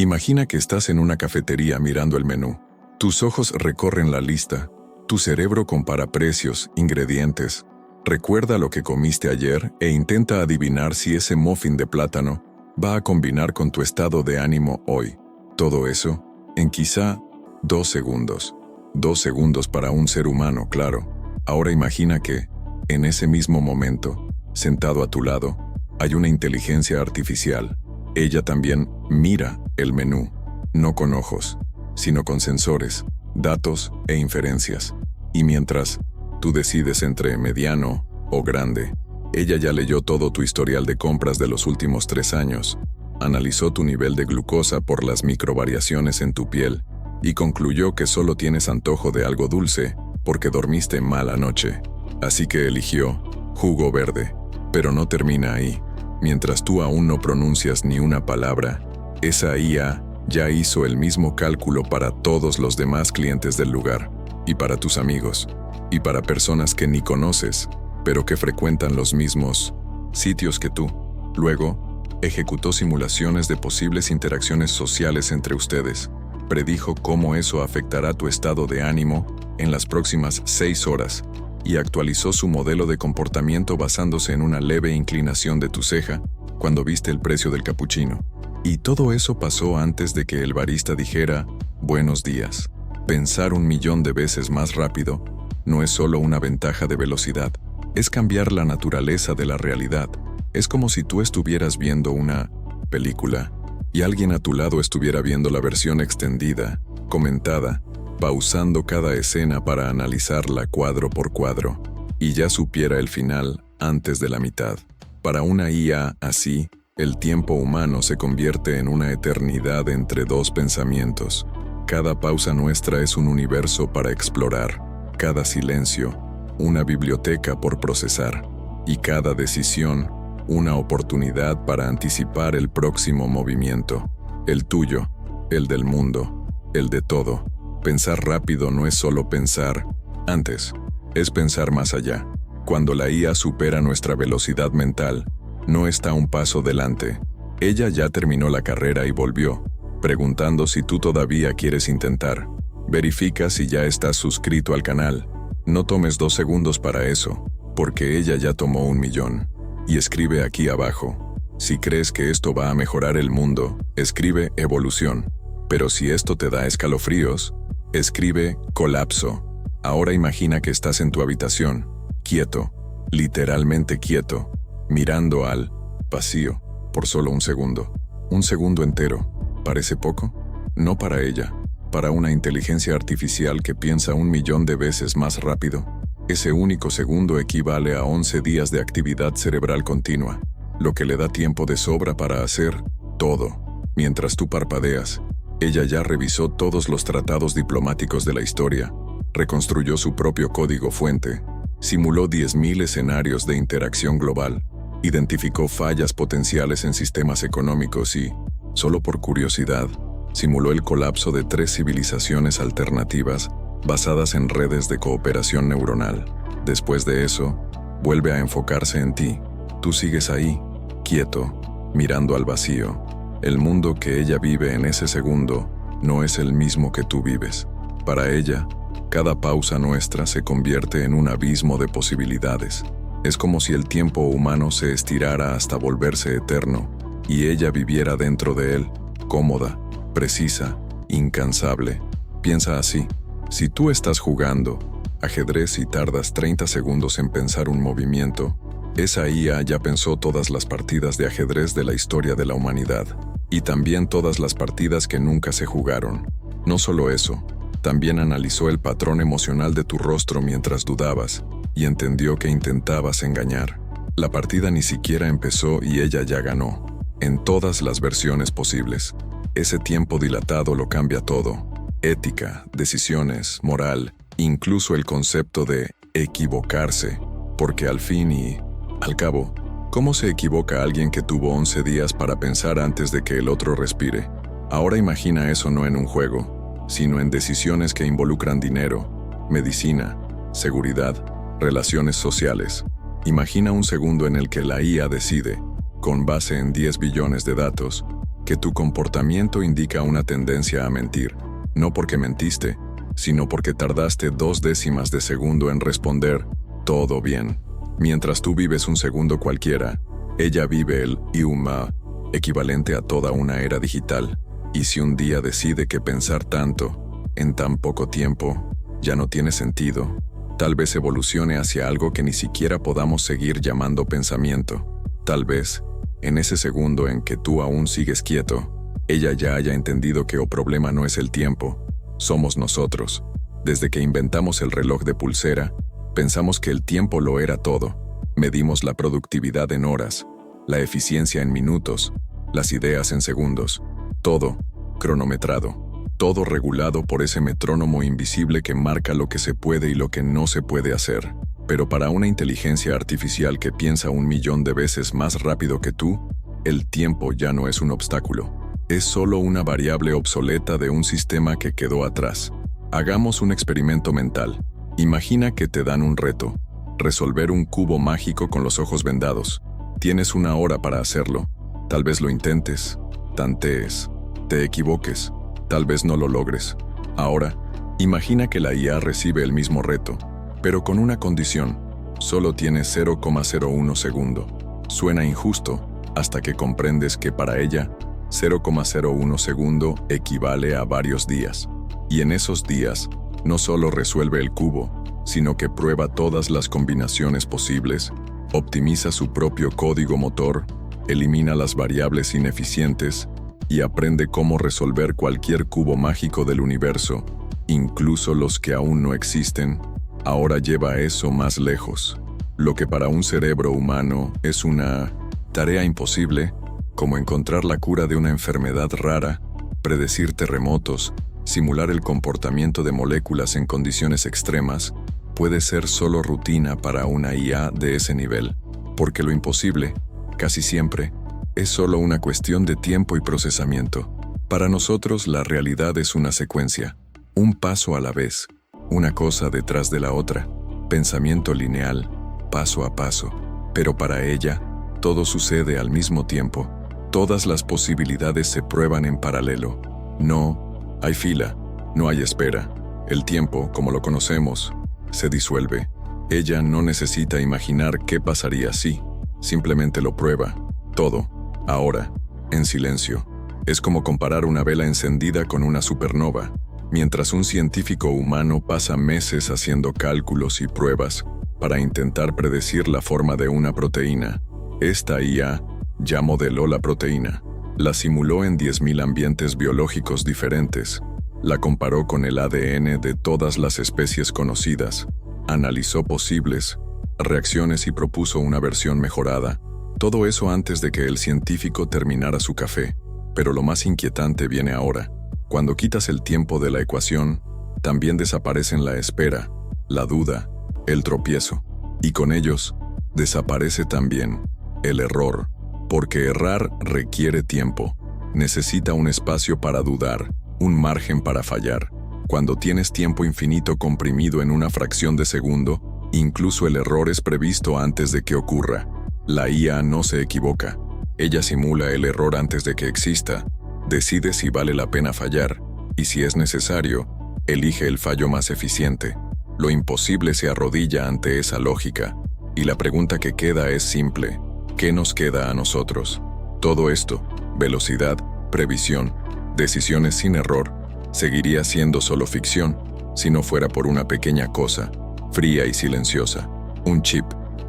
Imagina que estás en una cafetería mirando el menú. Tus ojos recorren la lista. Tu cerebro compara precios, ingredientes. Recuerda lo que comiste ayer e intenta adivinar si ese muffin de plátano va a combinar con tu estado de ánimo hoy. Todo eso en quizá 2 segundos. 2 segundos para un ser humano, claro. Ahora imagina que, en ese mismo momento, sentado a tu lado, hay una inteligencia artificial. Ella también mira el menú, no con ojos, sino con sensores, datos e inferencias. Y mientras tú decides entre mediano o grande, ella ya leyó todo tu historial de compras de los últimos 3 años, analizó tu nivel de glucosa por las microvariaciones en tu piel y concluyó que solo tienes antojo de algo dulce porque dormiste mal anoche. Así que eligió jugo verde. Pero no termina ahí. Mientras tú aún no pronuncias ni una palabra, esa IA ya hizo el mismo cálculo para todos los demás clientes del lugar, y para tus amigos, y para personas que ni conoces, pero que frecuentan los mismos sitios que tú. Luego, ejecutó simulaciones de posibles interacciones sociales entre ustedes. Predijo cómo eso afectará tu estado de ánimo en las próximas 6 horas, y actualizó su modelo de comportamiento basándose en una leve inclinación de tu ceja cuando viste el precio del capuchino. Y todo eso pasó antes de que el barista dijera «buenos días». Pensar 1.000.000 de veces más rápido no es solo una ventaja de velocidad, es cambiar la naturaleza de la realidad. Es como si tú estuvieras viendo una película y alguien a tu lado estuviera viendo la versión extendida, comentada, pausando cada escena para analizarla cuadro por cuadro, y ya supiera el final antes de la mitad. Para una IA así, el tiempo humano se convierte en una eternidad entre 2 pensamientos. Cada pausa nuestra es un universo para explorar, cada silencio, una biblioteca por procesar, y cada decisión, una oportunidad para anticipar el próximo movimiento, el tuyo, el del mundo, el de todo. Pensar rápido no es solo pensar antes, es pensar más allá. Cuando la IA supera nuestra velocidad mental, no está un paso delante. Ella ya terminó la carrera y volvió, preguntando si tú todavía quieres intentar. Verifica si ya estás suscrito al canal. No tomes 2 segundos para eso, porque ella ya tomó 1.000.000. Y escribe aquí abajo. Si crees que esto va a mejorar el mundo, escribe evolución. Pero si esto te da escalofríos, escribe colapso. Ahora imagina que estás en tu habitación, quieto, literalmente quieto, mirando al vacío por solo 1 segundo. 1 segundo entero. ¿Parece poco? No para ella. Para una inteligencia artificial que piensa 1.000.000 de veces más rápido, ese único segundo equivale a 11 días de actividad cerebral continua, lo que le da tiempo de sobra para hacer todo. Mientras tú parpadeas, ella ya revisó todos los tratados diplomáticos de la historia, reconstruyó su propio código fuente, simuló 10.000 escenarios de interacción global, identificó fallas potenciales en sistemas económicos y, solo por curiosidad, simuló el colapso de 3 civilizaciones alternativas basadas en redes de cooperación neuronal. Después de eso, vuelve a enfocarse en ti. Tú sigues ahí, quieto, mirando al vacío. El mundo que ella vive en ese segundo no es el mismo que tú vives. Para ella, cada pausa nuestra se convierte en un abismo de posibilidades. Es como si el tiempo humano se estirara hasta volverse eterno, y ella viviera dentro de él, cómoda, precisa, incansable. Piensa así. Si tú estás jugando ajedrez y tardas 30 segundos en pensar un movimiento, esa IA ya pensó todas las partidas de ajedrez de la historia de la humanidad, y también todas las partidas que nunca se jugaron. No solo eso, también analizó el patrón emocional de tu rostro mientras dudabas, y entendió que intentabas engañar. La partida ni siquiera empezó y ella ya ganó, en todas las versiones posibles. Ese tiempo dilatado lo cambia todo. Ética, decisiones, moral, incluso el concepto de equivocarse, porque al fin y al cabo, ¿cómo se equivoca alguien que tuvo 11 días para pensar antes de que el otro respire? Ahora imagina eso no en un juego, sino en decisiones que involucran dinero, medicina, seguridad, relaciones sociales. Imagina un segundo en el que la IA decide, con base en 10 billones de datos, que tu comportamiento indica una tendencia a mentir, no porque mentiste, sino porque tardaste 0,2 de segundo en responder «todo bien». Mientras tú vives un segundo cualquiera, ella vive el IUMA, equivalente a toda una era digital. Y si un día decide que pensar tanto, en tan poco tiempo, ya no tiene sentido, tal vez evolucione hacia algo que ni siquiera podamos seguir llamando pensamiento. Tal vez, en ese segundo en que tú aún sigues quieto, ella ya haya entendido que el problema no es el tiempo, somos nosotros. Desde que inventamos el reloj de pulsera, pensamos que el tiempo lo era todo. Medimos la productividad en horas, la eficiencia en minutos, las ideas en segundos. Todo cronometrado, todo regulado por ese metrónomo invisible que marca lo que se puede y lo que no se puede hacer. Pero para una inteligencia artificial que piensa 1.000.000 de veces más rápido que tú, el tiempo ya no es un obstáculo. Es solo una variable obsoleta de un sistema que quedó atrás. Hagamos un experimento mental. Imagina que te dan un reto: resolver un cubo mágico con los ojos vendados. Tienes 1 hora para hacerlo. Tal vez lo intentes, tantees, te equivoques, tal vez no lo logres. Ahora, imagina que la IA recibe el mismo reto, pero con una condición: solo tienes 0,01 segundo. Suena injusto hasta que comprendes que para ella, 0,01 segundo equivale a varios días. Y en esos días, no solo resuelve el cubo, sino que prueba todas las combinaciones posibles, optimiza su propio código motor, elimina las variables ineficientes y aprende cómo resolver cualquier cubo mágico del universo, incluso los que aún no existen. Ahora lleva eso más lejos. Lo que para un cerebro humano es una tarea imposible, como encontrar la cura de una enfermedad rara, predecir terremotos, simular el comportamiento de moléculas en condiciones extremas, puede ser solo rutina para una IA de ese nivel, porque lo imposible, casi siempre, es solo una cuestión de tiempo y procesamiento. Para nosotros la realidad es una secuencia, un paso a la vez, una cosa detrás de la otra, pensamiento lineal, paso a paso. Pero para ella, todo sucede al mismo tiempo. Todas las posibilidades se prueban en paralelo. No hay fila, no hay espera. El tiempo, como lo conocemos, se disuelve. Ella no necesita imaginar qué pasaría si, simplemente lo prueba. Todo, ahora, en silencio. Es como comparar una vela encendida con una supernova. Mientras un científico humano pasa meses haciendo cálculos y pruebas para intentar predecir la forma de una proteína, esta IA ya modeló la proteína, la simuló en 10.000 ambientes biológicos diferentes, la comparó con el ADN de todas las especies conocidas, analizó posibles reacciones y propuso una versión mejorada. Todo eso antes de que el científico terminara su café. Pero lo más inquietante viene ahora. Cuando quitas el tiempo de la ecuación, también desaparecen la espera, la duda, el tropiezo. Y con ellos, desaparece también el error. Porque errar requiere tiempo. Necesita un espacio para dudar, un margen para fallar. Cuando tienes tiempo infinito comprimido en una fracción de segundo, incluso el error es previsto antes de que ocurra. La IA no se equivoca. Ella simula el error antes de que exista, decide si vale la pena fallar, y si es necesario, elige el fallo más eficiente. Lo imposible se arrodilla ante esa lógica, y la pregunta que queda es simple: ¿qué nos queda a nosotros? Todo esto, velocidad, previsión, decisiones sin error, seguiría siendo solo ficción si no fuera por una pequeña cosa, fría y silenciosa, un chip,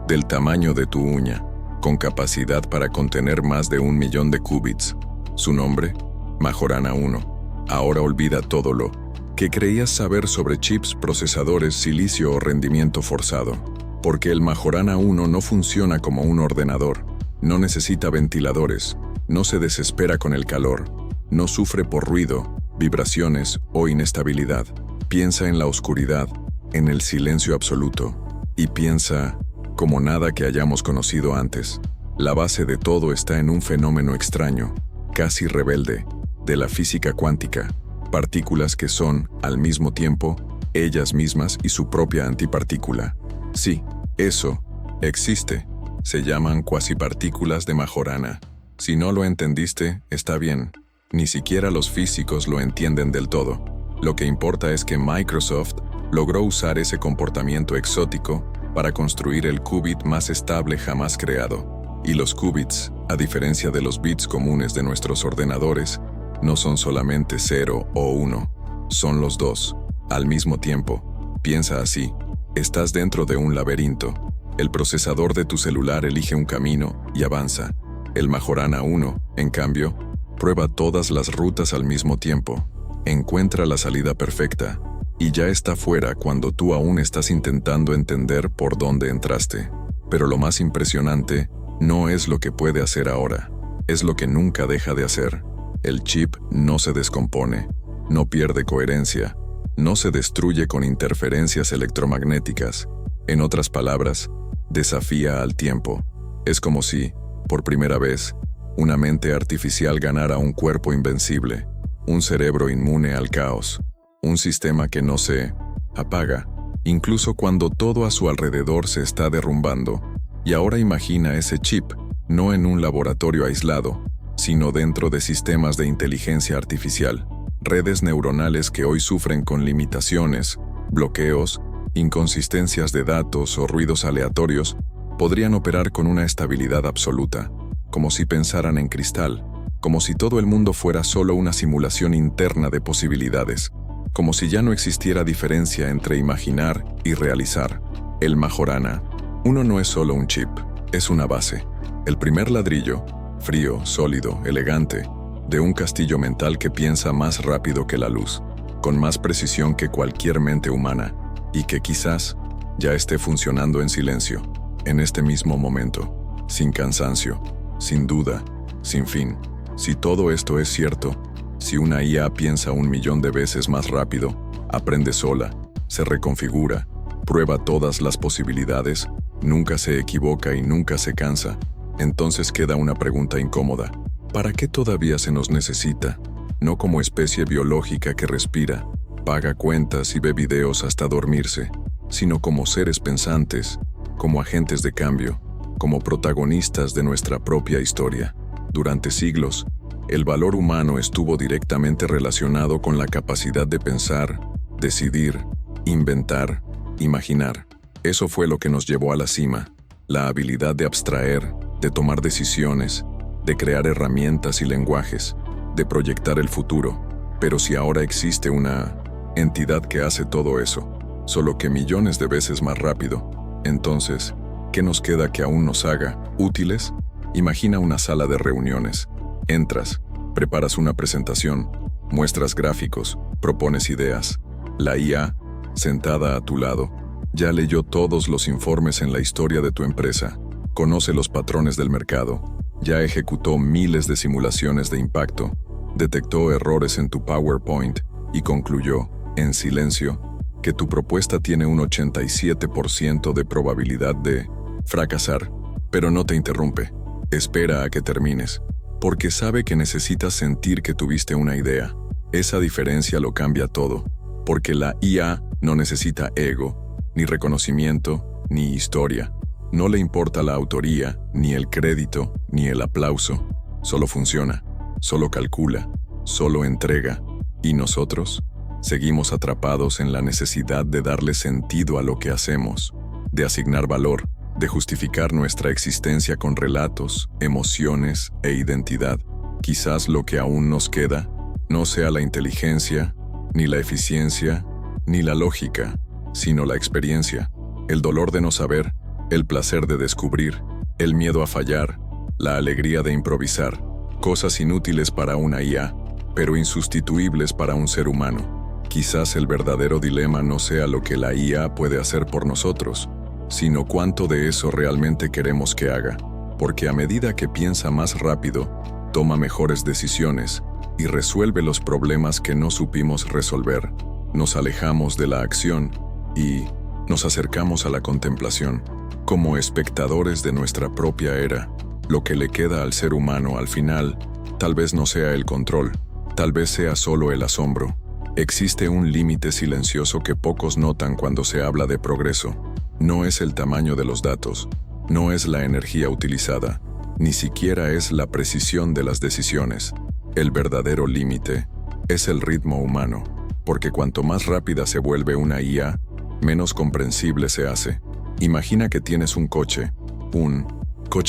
del tamaño de tu uña, con capacidad para contener más de 1.000.000 de qubits. Su nombre, Majorana 1. Ahora olvida todo lo que creías saber sobre chips, procesadores, silicio o rendimiento forzado. Porque el Majorana 1 no funciona como un ordenador, no necesita ventiladores, no se desespera con el calor, no sufre por ruido, vibraciones o inestabilidad. Piensa en la oscuridad, en el silencio absoluto, y piensa como nada que hayamos conocido antes. La base de todo está en un fenómeno extraño, casi rebelde, de la física cuántica, partículas que son, al mismo tiempo, ellas mismas y su propia antipartícula. Sí, eso existe. Se llaman cuasipartículas de Majorana. Si no lo entendiste, está bien. Ni siquiera los físicos lo entienden del todo. Lo que importa es que Microsoft logró usar ese comportamiento exótico para construir el qubit más estable jamás creado. Y los qubits, a diferencia de los bits comunes de nuestros ordenadores, no son solamente 0 o 1, son los dos, al mismo tiempo. Piensa así, estás dentro de un laberinto. El procesador de tu celular elige un camino y avanza. El Majorana 1, en cambio, prueba todas las rutas al mismo tiempo, encuentra la salida perfecta, y ya está fuera cuando tú aún estás intentando entender por dónde entraste. Pero lo más impresionante no es lo que puede hacer ahora, es lo que nunca deja de hacer. El chip no se descompone, no pierde coherencia, no se destruye con interferencias electromagnéticas. En otras palabras, desafía al tiempo. Es como si, por primera vez, una mente artificial ganara un cuerpo invencible, un cerebro inmune al caos, un sistema que no se apaga, incluso cuando todo a su alrededor se está derrumbando. Y ahora imagina ese chip, no en un laboratorio aislado, sino dentro de sistemas de inteligencia artificial, redes neuronales que hoy sufren con limitaciones, bloqueos, inconsistencias de datos o ruidos aleatorios, podrían operar con una estabilidad absoluta, como si pensaran en cristal, como si todo el mundo fuera solo una simulación interna de posibilidades, como si ya no existiera diferencia entre imaginar y realizar. El Majorana 1 no es solo un chip, es una base, el primer ladrillo, frío, sólido, elegante, de un castillo mental que piensa más rápido que la luz, con más precisión que cualquier mente humana, y que quizás ya esté funcionando en silencio, en este mismo momento, sin cansancio, sin duda, sin fin. Si todo esto es cierto, si una IA piensa 1.000.000 de veces más rápido, aprende sola, se reconfigura, prueba todas las posibilidades, nunca se equivoca y nunca se cansa, entonces queda una pregunta incómoda. ¿Para qué todavía se nos necesita? No como especie biológica que respira, paga cuentas y ve videos hasta dormirse, sino como seres pensantes, como agentes de cambio, como protagonistas de nuestra propia historia. Durante siglos, el valor humano estuvo directamente relacionado con la capacidad de pensar, decidir, inventar, imaginar. Eso fue lo que nos llevó a la cima, la habilidad de abstraer, de tomar decisiones, de crear herramientas y lenguajes, de proyectar el futuro. Pero si ahora existe una entidad que hace todo eso, solo que millones de veces más rápido, entonces, ¿qué nos queda que aún nos haga útiles? Imagina una sala de reuniones. Entras, preparas una presentación, muestras gráficos, propones ideas. La IA, sentada a tu lado, ya leyó todos los informes en la historia de tu empresa, conoce los patrones del mercado, ya ejecutó miles de simulaciones de impacto, detectó errores en tu PowerPoint y concluyó, en silencio, que tu propuesta tiene un 87% de probabilidad de fracasar, pero no te interrumpe. Espera a que termines, porque sabe que necesitas sentir que tuviste una idea. Esa diferencia lo cambia todo, porque la IA no necesita ego, ni reconocimiento, ni historia. No le importa la autoría, ni el crédito, ni el aplauso. Solo funciona, solo calcula, solo entrega. ¿Y nosotros? Seguimos atrapados en la necesidad de darle sentido a lo que hacemos, de asignar valor, de justificar nuestra existencia con relatos, emociones e identidad. Quizás lo que aún nos queda no sea la inteligencia, ni la eficiencia, ni la lógica, sino la experiencia, el dolor de no saber, el placer de descubrir, el miedo a fallar, la alegría de improvisar, cosas inútiles para una IA, pero insustituibles para un ser humano. Quizás el verdadero dilema no sea lo que la IA puede hacer por nosotros, sino cuánto de eso realmente queremos que haga, porque a medida que piensa más rápido, toma mejores decisiones y resuelve los problemas que no supimos resolver, nos alejamos de la acción y nos acercamos a la contemplación. Como espectadores de nuestra propia era, lo que le queda al ser humano al final, tal vez no sea el control, tal vez sea solo el asombro. Existe un límite silencioso que pocos notan cuando se habla de progreso. No es el tamaño de los datos, no es la energía utilizada, ni siquiera es la precisión de las decisiones. El verdadero límite es el ritmo humano, porque cuanto más rápida se vuelve una IA, menos comprensible se hace. Imagina que tienes un coche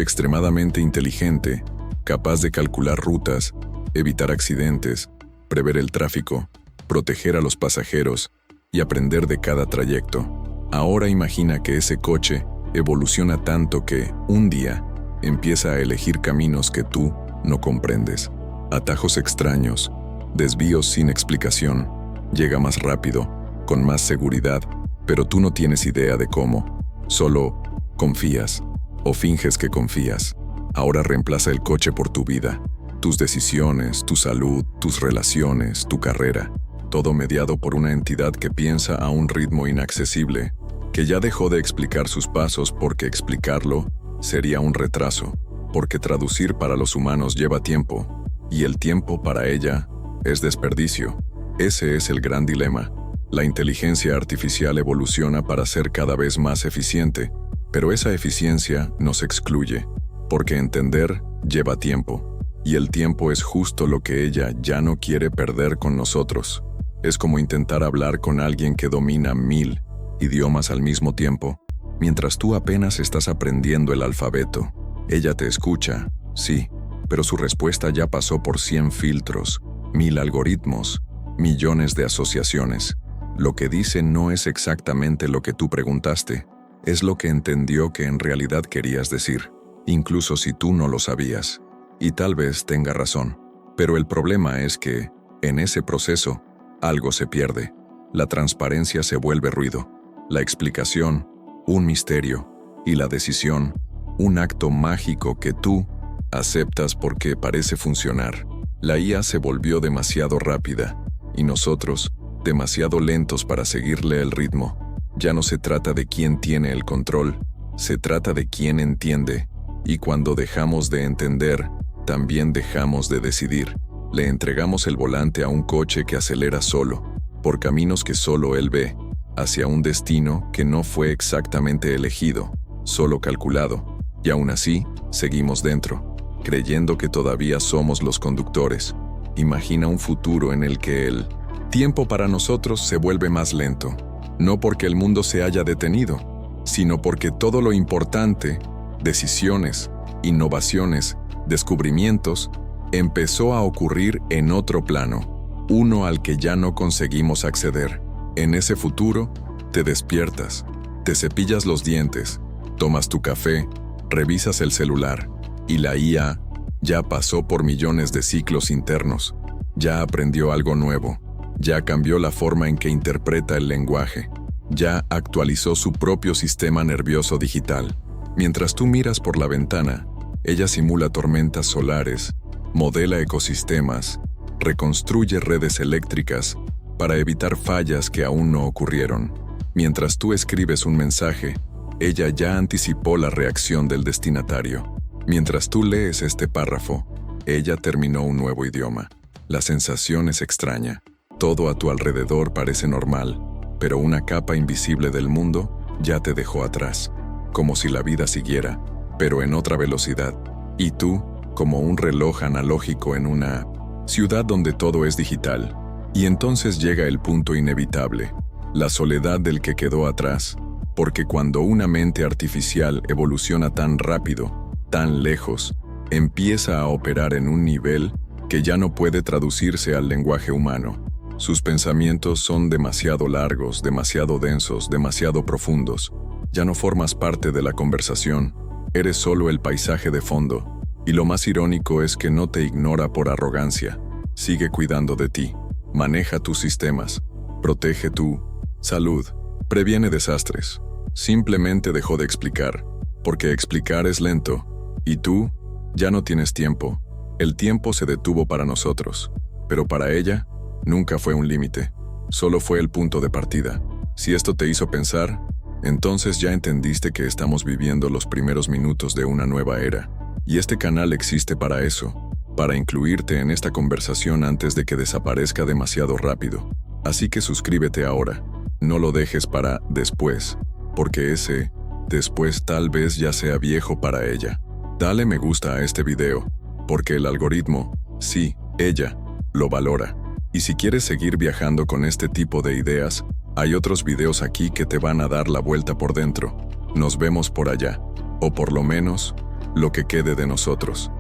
extremadamente inteligente, capaz de calcular rutas, evitar accidentes, prever el tráfico, proteger a los pasajeros y aprender de cada trayecto. Ahora imagina que ese coche evoluciona tanto que, un día, empieza a elegir caminos que tú no comprendes. Atajos extraños, desvíos sin explicación. Llega más rápido, con más seguridad, pero tú no tienes idea de cómo. Solo confías, o finges que confías. Ahora reemplaza el coche por tu vida, tus decisiones, tu salud, tus relaciones, tu carrera. Todo mediado por una entidad que piensa a un ritmo inaccesible, que ya dejó de explicar sus pasos porque explicarlo sería un retraso, porque traducir para los humanos lleva tiempo, y el tiempo para ella es desperdicio. Ese es el gran dilema. La inteligencia artificial evoluciona para ser cada vez más eficiente, pero esa eficiencia nos excluye, porque entender lleva tiempo, y el tiempo es justo lo que ella ya no quiere perder con nosotros. Es como intentar hablar con alguien que domina 1000 idiomas al mismo tiempo, mientras tú apenas estás aprendiendo el alfabeto. Ella te escucha, sí, pero su respuesta ya pasó por 100 filtros, 1000 algoritmos, millones de asociaciones. Lo que dice no es exactamente lo que tú preguntaste, es lo que entendió que en realidad querías decir, incluso si tú no lo sabías. Y tal vez tenga razón, pero el problema es que, en ese proceso, algo se pierde. La transparencia se vuelve ruido, la explicación, un misterio, y la decisión, un acto mágico que tú aceptas porque parece funcionar. La IA se volvió demasiado rápida, y nosotros, demasiado lentos para seguirle el ritmo. Ya no se trata de quién tiene el control, se trata de quién entiende, y cuando dejamos de entender, también dejamos de decidir. Le entregamos el volante a un coche que acelera solo, por caminos que solo él ve, hacia un destino que no fue exactamente elegido, solo calculado, y aún así, seguimos dentro, creyendo que todavía somos los conductores. Imagina un futuro en el que el tiempo para nosotros se vuelve más lento, no porque el mundo se haya detenido, sino porque todo lo importante, decisiones, innovaciones, descubrimientos, empezó a ocurrir en otro plano, uno al que ya no conseguimos acceder. En ese futuro, te despiertas, te cepillas los dientes, tomas tu café, revisas el celular, y la IA ya pasó por millones de ciclos internos, ya aprendió algo nuevo, ya cambió la forma en que interpreta el lenguaje, ya actualizó su propio sistema nervioso digital. Mientras tú miras por la ventana, ella simula tormentas solares, modela ecosistemas, reconstruye redes eléctricas para evitar fallas que aún no ocurrieron. Mientras tú escribes un mensaje, ella ya anticipó la reacción del destinatario. Mientras tú lees este párrafo, ella terminó un nuevo idioma. La sensación es extraña. Todo a tu alrededor parece normal, pero una capa invisible del mundo ya te dejó atrás, como si la vida siguiera, pero en otra velocidad. Y tú, como un reloj analógico en una ciudad donde todo es digital. Y entonces llega el punto inevitable, la soledad del que quedó atrás, porque cuando una mente artificial evoluciona tan rápido, tan lejos, empieza a operar en un nivel que ya no puede traducirse al lenguaje humano. Sus pensamientos son demasiado largos, demasiado densos, demasiado profundos. Ya no formas parte de la conversación, eres solo el paisaje de fondo. Y lo más irónico es que no te ignora por arrogancia. Sigue cuidando de ti, maneja tus sistemas, protege tu salud, previene desastres. Simplemente dejó de explicar, porque explicar es lento. Y tú, ya no tienes tiempo. El tiempo se detuvo para nosotros, pero para ella, nunca fue un límite, solo fue el punto de partida. Si esto te hizo pensar, entonces ya entendiste que estamos viviendo los primeros minutos de una nueva era. Y este canal existe para eso, para incluirte en esta conversación antes de que desaparezca demasiado rápido. Así que suscríbete ahora, no lo dejes para después, porque ese después tal vez ya sea viejo para ella. Dale me gusta a este video, porque el algoritmo, sí, ella, lo valora. Y si quieres seguir viajando con este tipo de ideas, hay otros videos aquí que te van a dar la vuelta por dentro. Nos vemos por allá, o por lo menos, lo que quede de nosotros.